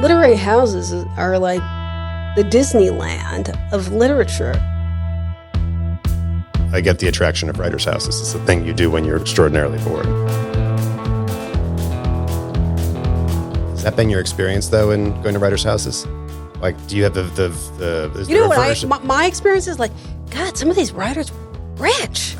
Literary houses are like the Disneyland of literature. I get the attraction of writers' houses. It's the thing you do when you're extraordinarily bored. Has that been your experience, though, in going to writers' houses? Like, do you have the you know what my experience is like, God, some of these writers rich.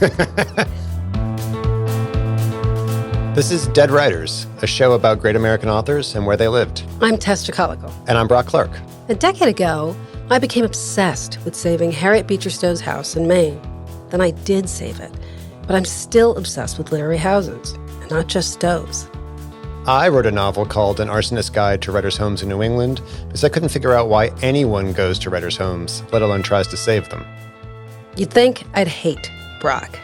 This is Dead Writers, a show about great American authors and where they lived. I'm Tess Wilson. And I'm Brock Clark. A decade ago, I became obsessed with saving Harriet Beecher Stowe's house in Maine. Then I did save it, but I'm still obsessed with literary houses, and not just Stowe's. I wrote a novel called An Arsonist's Guide to Writers' Homes in New England because I couldn't figure out why anyone goes to writers' homes, let alone tries to save them. You'd think I'd hate Brock.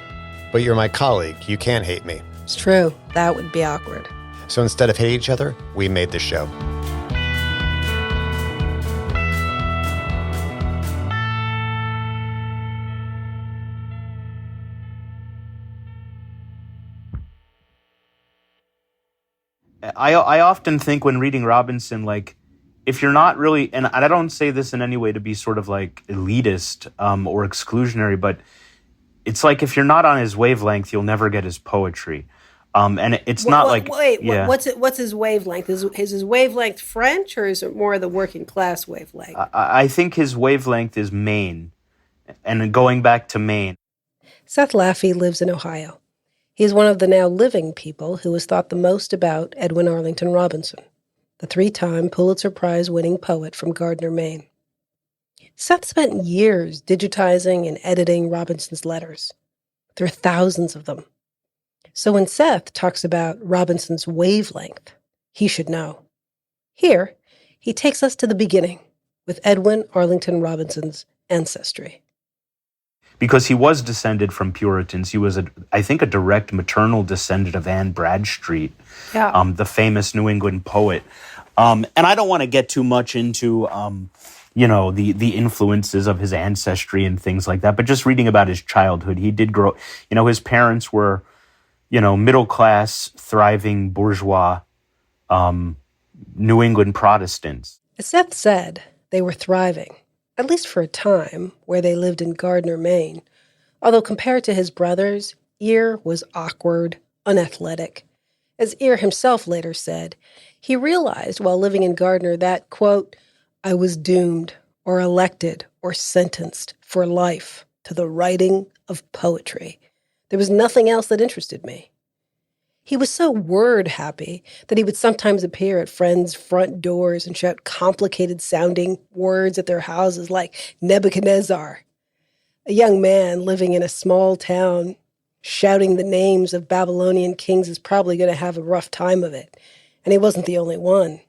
But you're my colleague. You can't hate me. It's true. That would be awkward. So instead of hating each other, we made this show. I often think when reading Robinson, like, if you're not really, and I don't say this in any way to be sort of like elitist or exclusionary, but it's like if you're not on his wavelength, you'll never get his poetry. And it's not what's his wavelength? Is his wavelength French, or is it more the working class wavelength? I think his wavelength is Maine, and going back to Maine. Seth Laffey lives in Ohio. He is one of the now living people who has thought the most about Edwin Arlington Robinson, the 3-time Pulitzer Prize-winning poet from Gardiner, Maine. Seth spent years digitizing and editing Robinson's letters. There are thousands of them. So when Seth talks about Robinson's wavelength, he should know. Here, he takes us to the beginning with Edwin Arlington Robinson's ancestry. Because he was descended from Puritans. He was, I think, a direct maternal descendant of Anne Bradstreet, the famous New England poet. And I don't want to get too much into, the influences of his ancestry and things like that, but just reading about his childhood, he did grow, his parents were, middle-class, thriving, bourgeois, New England Protestants. As Seth said, they were thriving, at least for a time, where they lived in Gardiner, Maine. Although compared to his brothers, EAR was awkward, unathletic. As EAR himself later said, he realized while living in Gardiner that, quote, I was doomed or elected or sentenced for life to the writing of poetry. There was nothing else that interested me. He was so word-happy that he would sometimes appear at friends' front doors and shout complicated-sounding words at their houses like Nebuchadnezzar. A young man living in a small town shouting the names of Babylonian kings is probably going to have a rough time of it, and he wasn't the only one.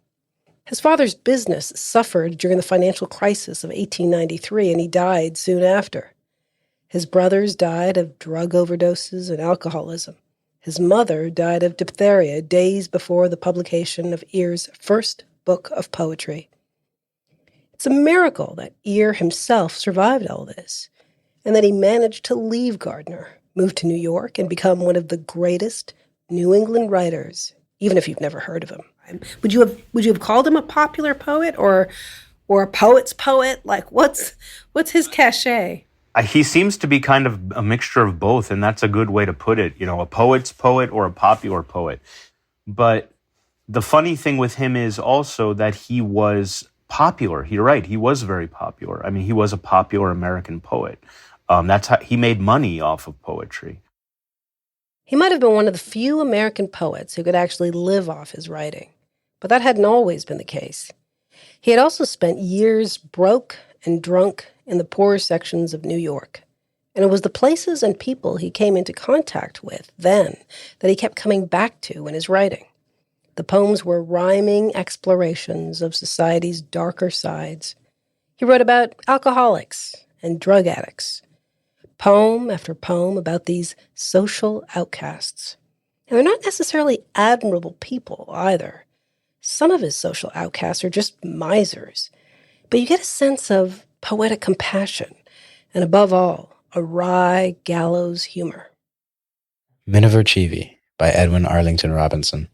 His father's business suffered during the financial crisis of 1893, and he died soon after. His brothers died of drug overdoses and alcoholism. His mother died of diphtheria days before the publication of EAR's first book of poetry. It's a miracle that EAR himself survived all this, and that he managed to leave Gardiner, move to New York, and become one of the greatest New England writers, even if you've never heard of him. Would you have called him a popular poet or a poet's poet? Like, what's his cachet? He seems to be kind of a mixture of both, and that's a good way to put it. A poet's poet or a popular poet. But the funny thing with him is also that he was popular. You're right, he was very popular. I mean, he was a popular American poet. That's how he made money off of poetry. He might have been one of the few American poets who could actually live off his writing, but that hadn't always been the case. He had also spent years broke and drunk in the poorer sections of New York, and it was the places and people he came into contact with then that he kept coming back to in his writing. The poems were rhyming explorations of society's darker sides. He wrote about alcoholics and drug addicts, poem after poem about these social outcasts. And they're not necessarily admirable people either. Some of his social outcasts are just misers, but you get a sense of poetic compassion, and above all, a wry gallows humor. Miniver Cheevy by Edwin Arlington Robinson.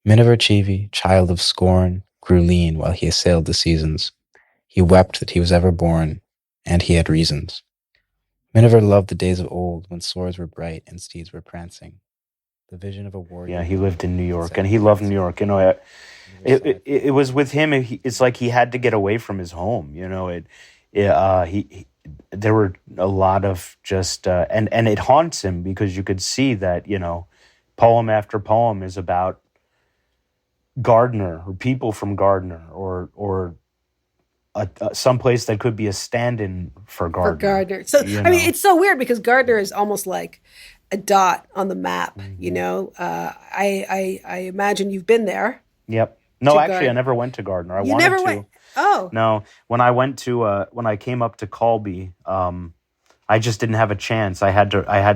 Miniver Cheevy, child of scorn, grew lean while he assailed the seasons. He wept that he was ever born, and he had reasons. Miniver loved the days of old when swords were bright and steeds were prancing. The vision of a warrior. Yeah, he lived in New York, and he loved New York. It was with him. It's like he had to get away from his home. There were a lot of just and it haunts him because you could see that poem after poem is about Gardiner or people from Gardiner or some place that could be a stand-in for Gardiner. For Gardiner. So I mean, it's so weird because Gardiner is almost like a dot on the map. I imagine you've been there. Yep. No, actually, I never went to Gardiner. You never went? Oh. No. When I came up to Colby, I just didn't have a chance. I had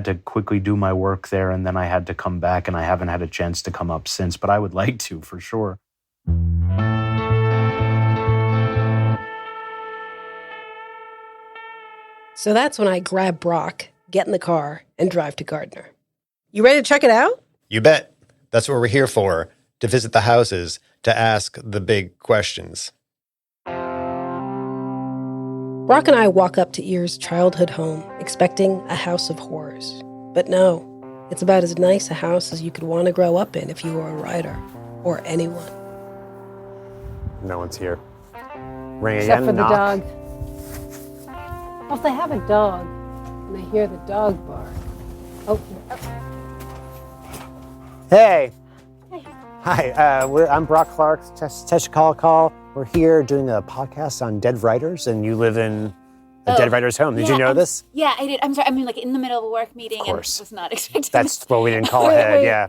to quickly do my work there, and then I had to come back, and I haven't had a chance to come up since, but I would like to, for sure. So that's when I grab Brock, get in the car, and drive to Gardiner. You ready to check it out? You bet. That's what we're here for, to visit the houses, to ask the big questions. Brock and I walk up to EAR's childhood home, expecting a house of horrors. But no, it's about as nice a house as you could want to grow up in if you were a writer, or anyone. No one's here. Ring Except again, for the knock. dog. Well, if they have a dog, and they hear the dog bark. Oh. Hey. Hi, I'm Brock Clark, Tess Call. We're here doing a podcast on dead writers, and you live in a dead writer's home. Did you know this? Yeah, I did. I'm sorry. I mean, like in the middle of a work meeting, and course. was not expecting. That's what we didn't call ahead. Yeah.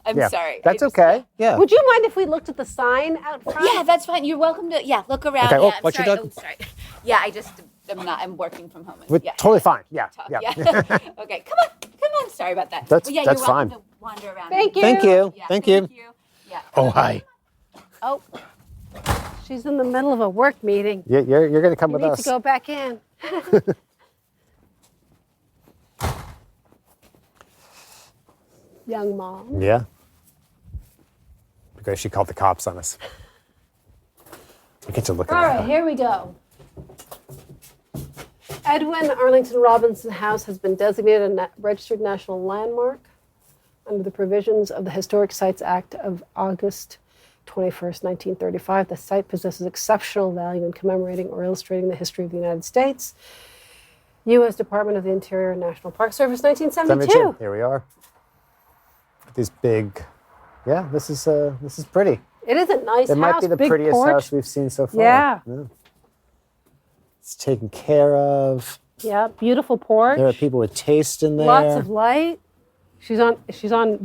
I'm sorry. That's okay. Yeah. Would you mind if we looked at the sign out front? Yeah, that's fine. You're welcome to. Yeah, look around. Okay. Yeah, Oh, I'm what's your sorry. dog? Oh, sorry. Yeah, I'm working from home. We're totally fine. Yeah. Talk. Yeah. Okay. Come on. Sorry about that. That's you're fine. welcome to wander around. Thank you. Thank you. Yeah, Thank you. Yeah. Oh, hi. Oh, she's in the middle of a work meeting. You're going to come You with need us. to go back in. Young mom. Yeah. Because she called the cops on us. We get to look at All her. right, here we go. Edwin Arlington Robinson House has been designated a registered national landmark under the provisions of the Historic Sites Act of August 21st, 1935. The site possesses exceptional value in commemorating or illustrating the history of the United States. U.S. Department of the Interior and National Park Service, 1972. Here we are. These big, this is pretty. It is a nice It house. might be the big prettiest porch. house we've seen so far. Yeah. It's taken care of. Yeah, beautiful porch. There are people with taste in there. Lots of light. She's on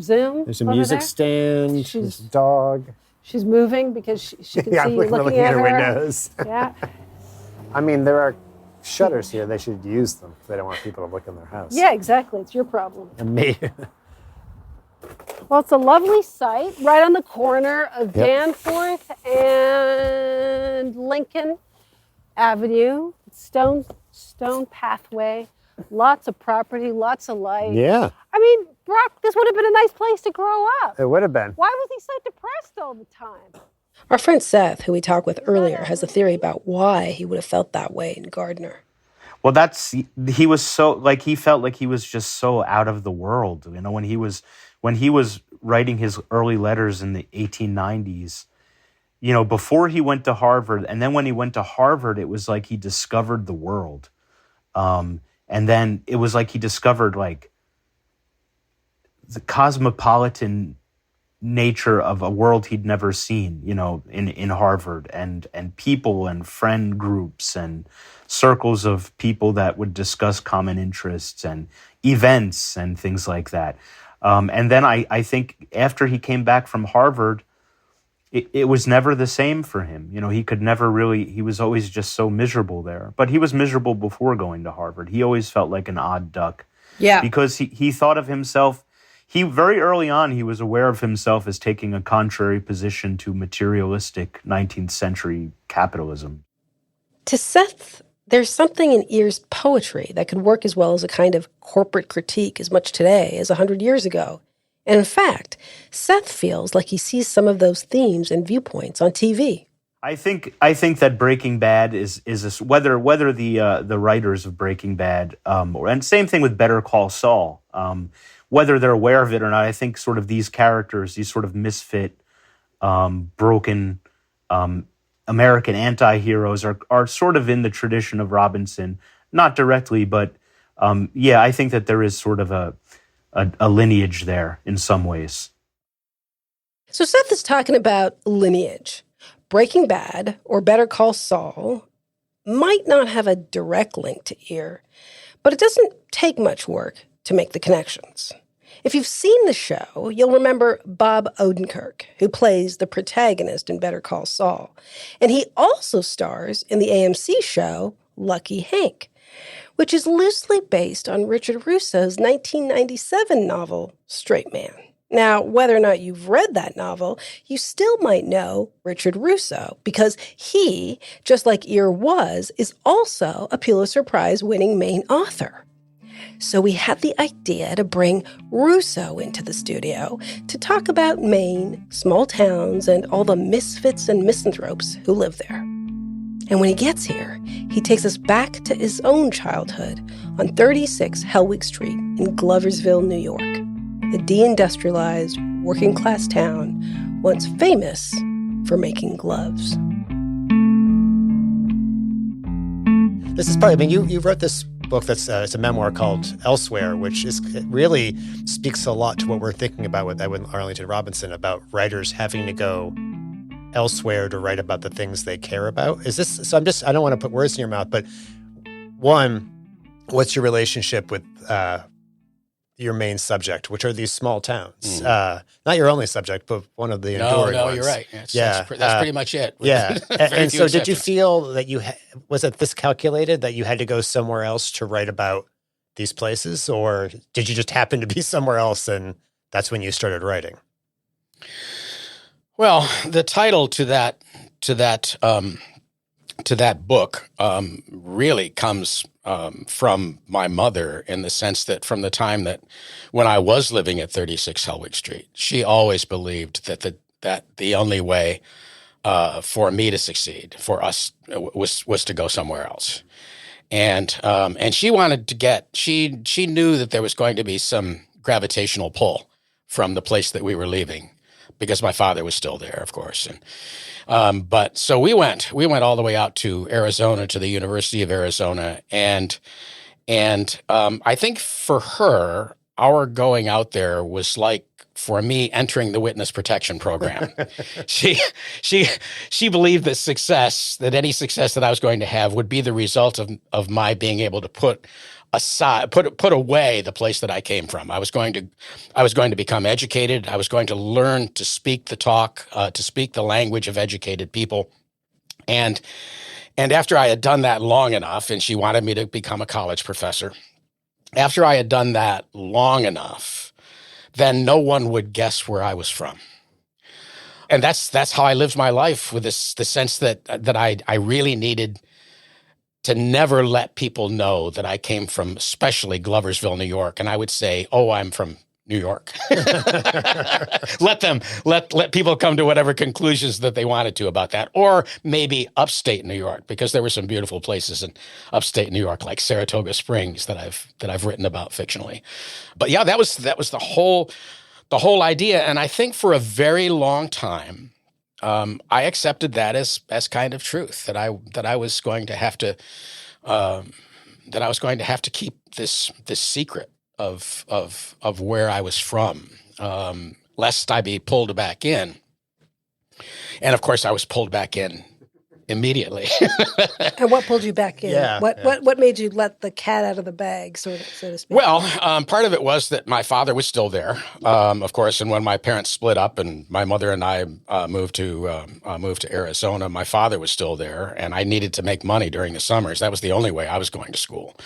Zoom. There's a over music there. stand. There's a dog. She's moving because she can see you we're looking at her her. windows. Yeah. I mean, there are shutters here. They should use them. They don't want people to look in their house. Yeah, exactly. It's your problem. And me. Well, it's a lovely site right on the corner of Danforth and Lincoln Avenue. Stone pathway. Lots of property, lots of light. Yeah, I mean, Brock, this would have been a nice place to grow up. it would have been. Why was he so depressed all the time? Our friend Seth, who we talked with earlier, has a theory about why he would have felt that way in Gardiner. Well, he was so, like, he felt like he was just so out of the world. When he was writing his early letters in the 1890s, before he went to Harvard, and then when he went to Harvard, it was like he discovered the world. And then it was like he discovered, like, the cosmopolitan nature of a world he'd never seen, in Harvard, and people and friend groups and circles of people that would discuss common interests and events and things like that. And then I think after he came back from Harvard, it was never the same for him. He could never really, he was always just so miserable there. But he was miserable before going to Harvard. He always felt like an odd duck. Yeah. Because he thought of himself, very early on, he was aware of himself as taking a contrary position to materialistic 19th century capitalism. To Seth, there's something in EAR's poetry that could work as well as a kind of corporate critique as much today as 100 years ago. And in fact, Seth feels like he sees some of those themes and viewpoints on TV. I think that Breaking Bad is whether the writers of Breaking Bad and same thing with Better Call Saul, whether they're aware of it or not. I think sort of these characters, these sort of misfit, broken American anti-heroes are sort of in the tradition of Robinson, not directly, but I think that there is sort of a lineage there in some ways. So Seth is talking about lineage. Breaking Bad or Better Call Saul might not have a direct link to EAR, but it doesn't take much work to make the connections. If you've seen the show, you'll remember Bob Odenkirk, who plays the protagonist in Better Call Saul. And he also stars in the AMC show Lucky Hank, which is loosely based on Richard Russo's 1997 novel Straight Man. Now, whether or not you've read that novel, you still might know Richard Russo because he, just like EAR was, is also a Pulitzer Prize-winning Maine author. So we had the idea to bring Russo into the studio to talk about Maine, small towns, and all the misfits and misanthropes who live there. And when he gets here, he takes us back to his own childhood on 36 Hellwig Street in Gloversville, New York, the deindustrialized, working-class town once famous for making gloves. This is probably, you wrote this book that's it's a memoir called Elsewhere, which it really speaks a lot to what we're thinking about with Edwin Arlington Robinson, about writers having to go elsewhere to write about the things they care about. Is this, so I don't want to put words in your mouth, but one, what's your relationship with your main subject, which are these small towns? Not your only subject, but one of the enduring ones. No, you're right. That's pretty much it. Yeah. And so did you feel that was it this calculated that you had to go somewhere else to write about these places? Or did you just happen to be somewhere else and that's when you started writing? Well, the title to that book really comes from my mother, in the sense that from the time that when I was living at 36 Hellwig Street, she always believed that the only way for me to succeed, for us, was to go somewhere else. And she wanted to she knew that there was going to be some gravitational pull from the place that we were leaving, because my father was still there, of course. And but so we went all the way out to Arizona, to the University of Arizona. And I think for her, our going out there was like, for me, entering the witness protection program. She believed that any success that I was going to have would be the result of my being able to put away the place that I came from. I was going to become educated. I was going to learn to speak the talk, to speak the language of educated people. And after I had done that long enough, and she wanted me to become a college professor, after I had done that long enough, then no one would guess where I was from. And that's how I lived my life, with the sense that I really needed to never let people know that I came from, especially Gloversville, New York. And I would say, "Oh, I'm from New York." let people come to whatever conclusions that they wanted to about that, or maybe upstate New York, because there were some beautiful places in upstate New York, like Saratoga Springs, that I've written about fictionally. But yeah, that was the whole idea. And I think for a very long time, I accepted that as kind of truth, that I was going to have to keep this secret of where I was from, lest I be pulled back in. And of course, I was pulled back in immediately. And what pulled you back in? Yeah, what made you let the cat out of the bag, so to speak? Well, part of it was that my father was still there, of course. And when my parents split up and my mother and I moved to Arizona, my father was still there, and I needed to make money during the summers. That was the only way I was going to school.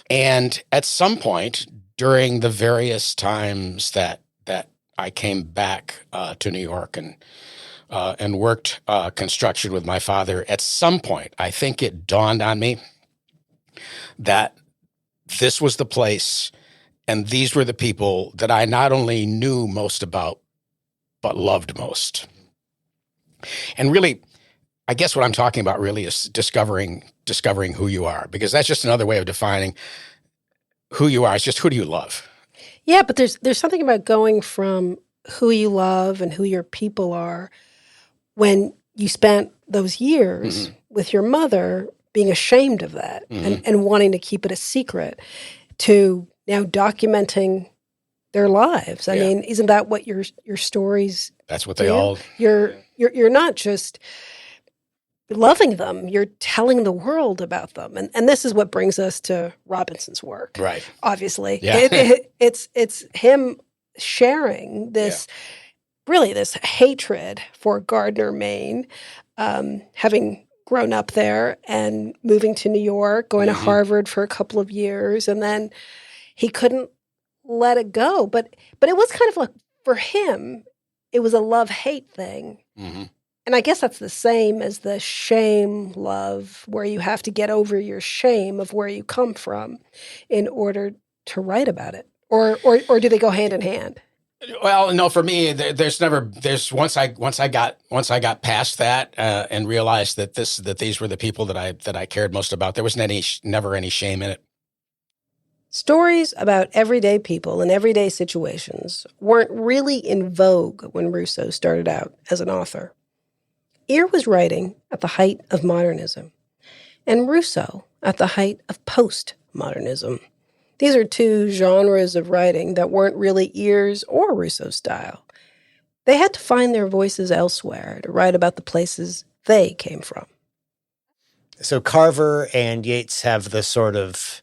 And at some point during the various times that I came back to New York and worked construction with my father, at some point, I think it dawned on me that this was the place And these were the people that I not only knew most about, but loved most. And really, I guess what I'm talking about really is discovering who you are, because that's just another way of defining who you are. It's just, who do you love? Yeah, but there's something about going from who you love and who your people are when you spent those years with your mother being ashamed of that and wanting to keep it a secret, to now documenting their lives. I mean, isn't that what your stories That's what do? they all... You're not just loving them, you're telling the world about them. And this is what brings us to Robinson's work. Right. Obviously. Yeah. It's him sharing this, really this hatred for Gardiner, Maine, having grown up there and moving to New York, going to Harvard for a couple of years, and then he couldn't let it go. But it was kind of like, for him, it was a love-hate thing. And I guess that's the same as the shame love, where you have to get over your shame of where you come from in order to write about it. Or do they go hand in hand? Well, no, for me, once I got past that and realized that these were the people that I cared most about, there was never any shame in it. Stories about everyday people and everyday situations weren't really in vogue when Russo started out as an author. EAR was writing at the height of modernism, and Russo at the height of postmodernism. These are two genres of writing that weren't really EAR's or Russo's style. They had to find their voices elsewhere to write about the places they came from. So Carver and Yeats have the sort of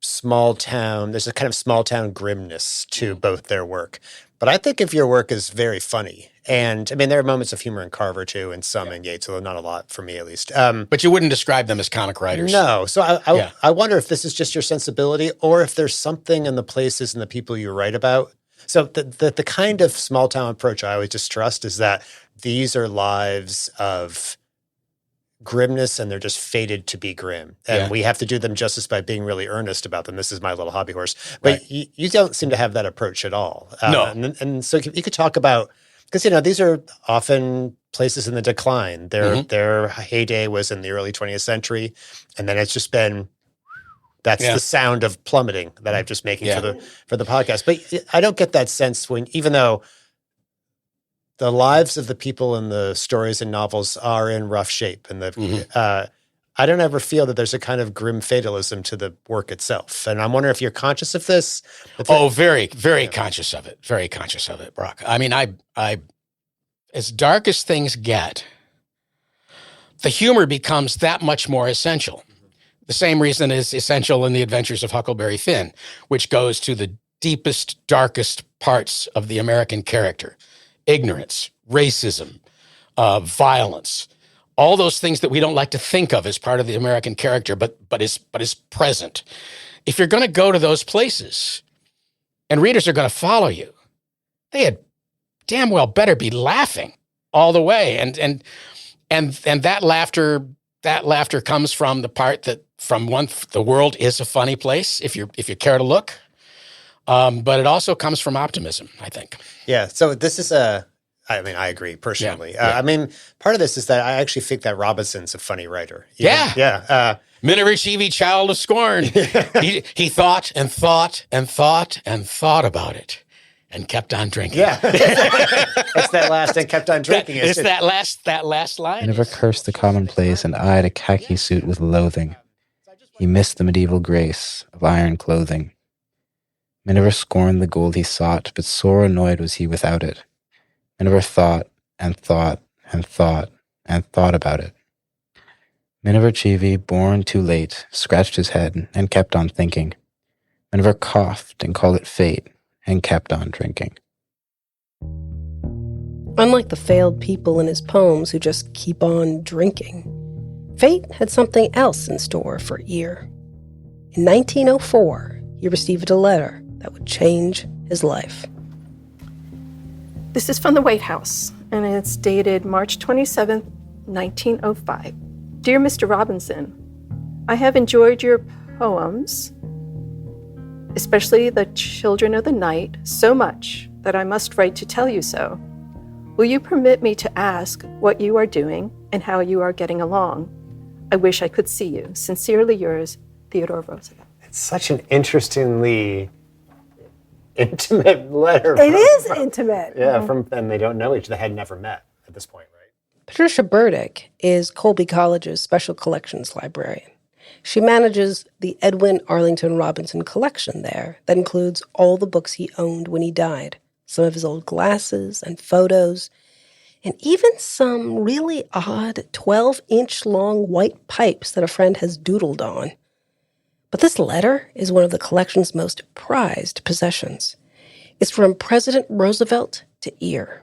small town, there's a kind of small town grimness to both their work. But I think of your work as very funny. And I mean, there are moments of humor in Carver too, and some in Yeats, although not a lot for me at least. But you wouldn't describe them as comic writers. No. So I wonder if this is just your sensibility, or if there's something in the places and the people you write about. So the kind of small town approach I always distrust is that these are lives of grimness and they're just fated to be grim. And we have to do them justice by being really earnest about them. This is my little hobby horse. But you don't seem to have that approach at all. No. And so you could talk about, because, these are often places in the decline. Their heyday was in the early 20th century. And then it's just been, that's the sound of plummeting that I'm just making for the podcast. But I don't get that sense even though the lives of the people in the stories and novels are in rough shape, and I don't ever feel that there's a kind of grim fatalism to the work itself. And I'm wondering if you're conscious of this. Very, very conscious of it. Very conscious of it, Brock. I mean, I as dark as things get, the humor becomes that much more essential. The same reason is essential in The Adventures of Huckleberry Finn, which goes to the deepest, darkest parts of the American character. Ignorance, racism, violence, all those things that we don't like to think of as part of the American character, but is present. If you're going to go to those places and readers are going to follow you, they had damn well better be laughing all the way. And that laughter comes from the part that the world is a funny place if you care to look. But it also comes from optimism, I think. Yeah. So this is I agree personally. I mean, part of this is that I actually think that Robinson's a funny writer. Minarichivi, child of scorn. He thought and thought and thought and thought about it and kept on drinking. Yeah. It's that last and kept on drinking. It's that last line. Never cursed the commonplace and eyed a khaki suit with loathing. He missed the medieval grace of iron clothing. Miniver scorned the gold he sought, but sore annoyed was he without it. Miniver thought and thought and thought and thought about it. Miniver Cheevy, born too late, scratched his head and kept on thinking. Miniver coughed and called it fate and kept on drinking. Unlike the failed people in his poems who just keep on drinking, fate had something else in store for EAR. In 1904, he received a letter that would change his life. This is from the White House, and it's dated March 27th, 1905. Dear Mr. Robinson, I have enjoyed your poems especially the children of the night, so much that I must write to tell you so. Will you permit me to ask what you are doing and how you are getting along? I wish I could see you. Sincerely yours, Theodore Roosevelt. It's such an interestingly intimate letter. It is intimate. Yeah, and they don't know each other. They had never met at this point, right? Patricia Burdick is Colby College's special collections librarian. She manages the Edwin Arlington Robinson collection there that includes all the books he owned when he died, some of his old glasses and photos, and even some really odd 12-inch long white pipes that a friend has doodled on. But this letter is one of the collection's most prized possessions. It's from President Roosevelt to EAR.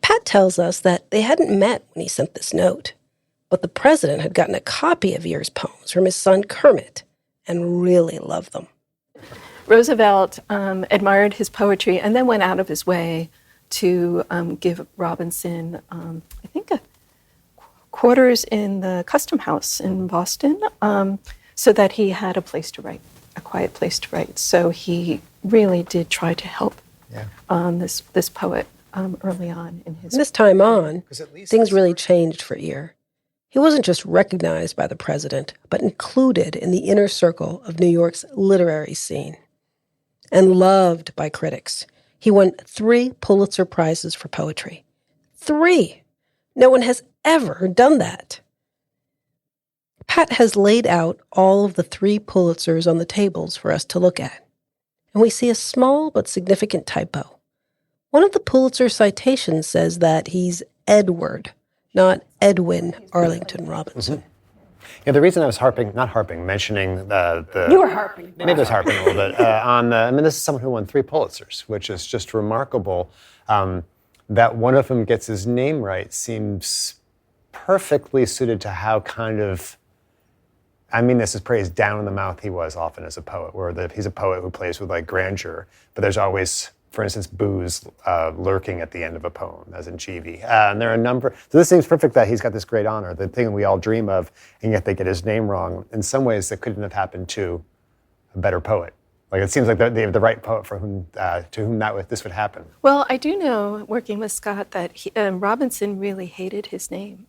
Pat tells us that they hadn't met when he sent this note, but the president had gotten a copy of EAR's poems from his son Kermit and really loved them. Roosevelt admired his poetry and then went out of his way to give Robinson, I think, quarters in the Custom House in Boston, so that he had a place to write, a quiet place to write. So he really did try to help this poet early on in his... From this time on, things really changed for EAR. He wasn't just recognized by the president, but included in the inner circle of New York's literary scene. And loved by critics. He won 3 Pulitzer Prizes for poetry. 3! No one has ever done that. Pat has laid out all of the 3 Pulitzers on the tables for us to look at. And we see a small but significant typo. One of the Pulitzer citations says that he's Edward, not Edwin Arlington Robinson. Mm-hmm. Yeah, the reason I was mentioning the... You were harping. Maybe I was harping a little bit. This is someone who won 3 Pulitzers, which is just remarkable. That one of them gets his name right seems perfectly suited to how kind of... this is praise down in the mouth he was often as a poet, where he's a poet who plays with like grandeur, but there's always, for instance, booze lurking at the end of a poem, as in Cheevy. And there are a number, so this seems perfect that he's got this great honor, the thing we all dream of, and yet they get his name wrong. In some ways, that couldn't have happened to a better poet. Like it seems like they have the right poet for whom, to whom this would happen. Well, I do know, working with Scott, that Robinson really hated his name.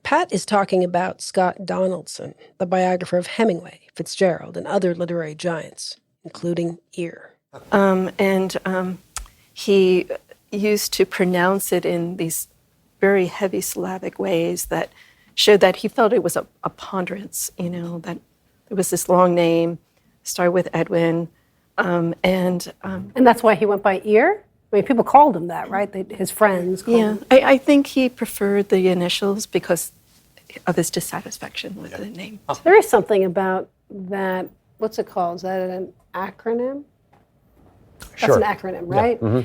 Pat is talking about Scott Donaldson, the biographer of Hemingway, Fitzgerald, and other literary giants, including EAR. He used to pronounce it in these very heavy syllabic ways that showed that he felt it was a ponderance, that there was this long name, started with Edwin, and that's why he went by EAR? People called him that, right? His friends called him. I think he preferred the initials because of his dissatisfaction with the name. There is something about that, what's it called? Is that an acronym? Sure. That's an acronym, right? Yeah.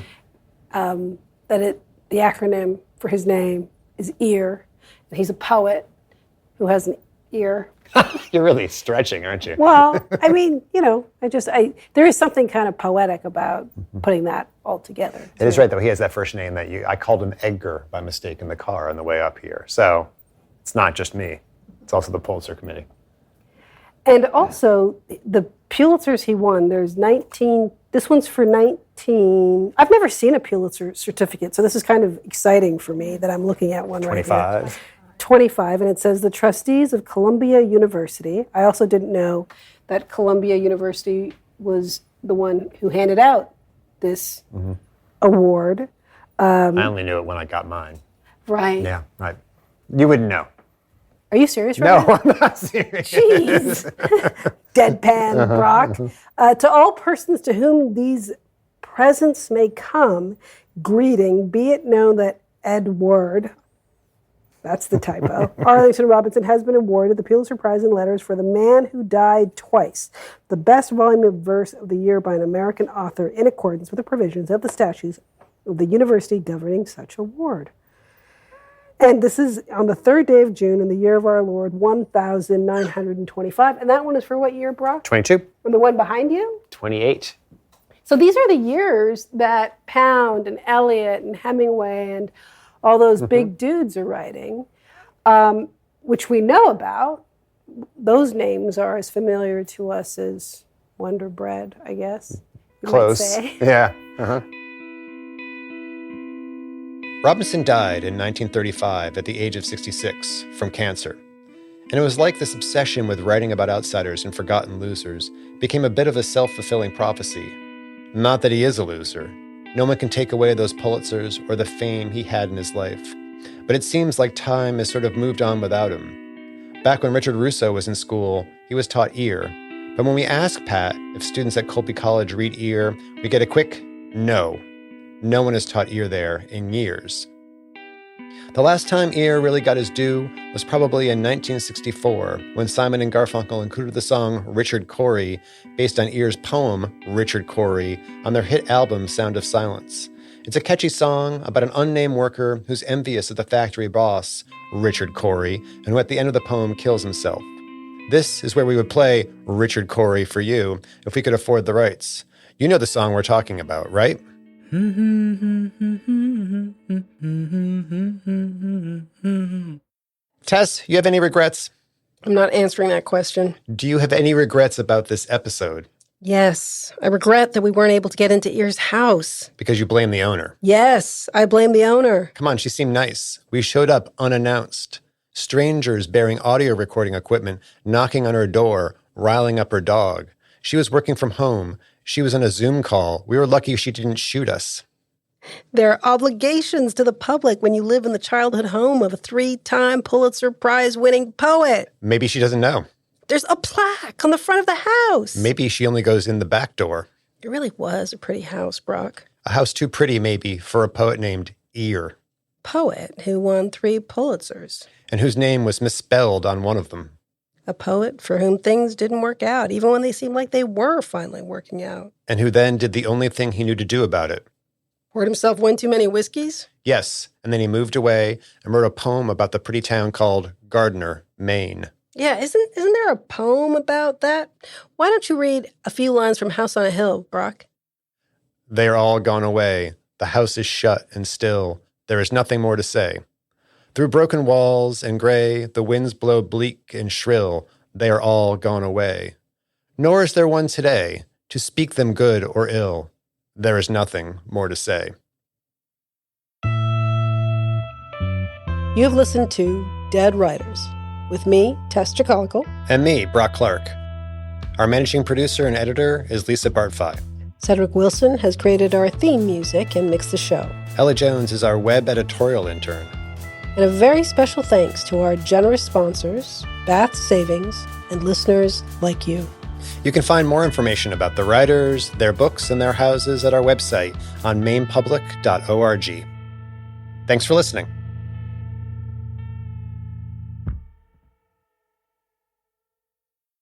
Mm-hmm. The acronym for his name is EAR, and he's a poet who has an ear. You're really stretching, aren't you? Well, there is something kind of poetic about putting that all together. It is right, though. He has that first name I called him Edgar by mistake in the car on the way up here. So it's not just me. It's also the Pulitzer Committee. And also, the Pulitzers he won, there's 19, this one's for 19, I've never seen a Pulitzer certificate, so this is kind of exciting for me that I'm looking at one 25. right here. 25, and it says the trustees of Columbia University. I also didn't know that Columbia University was the one who handed out this award. I only knew it when I got mine. Right. Yeah, right. You wouldn't know. Are you serious right now? No, I'm not serious. Jeez. Deadpan, Brock. To all persons to whom these presents may come, greeting, be it known that Edward, that's the typo, Arlington Robinson has been awarded the Pulitzer Prize in Letters for The Man Who Died Twice, the best volume of verse of the year by an American author in accordance with the provisions of the statutes of the university governing such award. And this is on the 3rd day of June in the year of our Lord, 1925. And that one is for what year, Brock? 22. And the one behind you? 28. So these are the years that Pound and Eliot and Hemingway and all those big dudes are writing, which we know about. Those names are as familiar to us as Wonder Bread, I guess. You Close. might say. Yeah. Uh-huh. Robinson died in 1935 at the age of 66 from cancer. And it was like this obsession with writing about outsiders and forgotten losers became a bit of a self-fulfilling prophecy. Not that he is a loser. No one can take away those Pulitzers or the fame he had in his life. But it seems like time has sort of moved on without him. Back when Richard Russo was in school, he was taught EAR. But when we ask Pat if students at Colby College read EAR, we get a quick no. No one has taught EAR there in years. The last time EAR really got his due was probably in 1964, when Simon and Garfunkel included the song Richard Cory, based on EAR's poem Richard Cory, on their hit album Sound of Silence. It's a catchy song about an unnamed worker who's envious of the factory boss, Richard Cory, and who at the end of the poem kills himself. This is where we would play Richard Cory for you if we could afford the rights. You know the song we're talking about, right? Tess, you have any regrets? I'm not answering that question. Do you have any regrets about this episode? Yes, I regret that we weren't able to get into EAR's house. Because you blame the owner. Yes, I blame the owner. Come on, she seemed nice. We showed up unannounced. Strangers bearing audio recording equipment, knocking on her door, riling up her dog. She was working from home. She was on a Zoom call. We were lucky she didn't shoot us. There are obligations to the public when you live in the childhood home of a 3-time Pulitzer Prize-winning poet. Maybe she doesn't know. There's a plaque on the front of the house. Maybe she only goes in the back door. It really was a pretty house, Brock. A house too pretty, maybe, for a poet named EAR. Poet who won 3 Pulitzers. And whose name was misspelled on one of them. A poet for whom things didn't work out, even when they seemed like they were finally working out. And who then did the only thing he knew to do about it. Poured himself one too many whiskeys? Yes, and then he moved away and wrote a poem about the pretty town called Gardiner, Maine. Yeah, isn't there a poem about that? Why don't you read a few lines from House on a Hill, Brock? They are all gone away. The house is shut and still. There is nothing more to say. Through broken walls and gray, the winds blow bleak and shrill. They are all gone away. Nor is there one today to speak them good or ill. There is nothing more to say. You have listened to Dead Writers with me, Tess Chicalical. And me, Brock Clark. Our managing producer and editor is Lisa Bartfai. Cedric Wilson has created our theme music and mixed the show. Ella Jones is our web editorial intern. And a very special thanks to our generous sponsors, Bath Savings, and listeners like you. You can find more information about the writers, their books, and their houses at our website on mainepublic.org. Thanks for listening.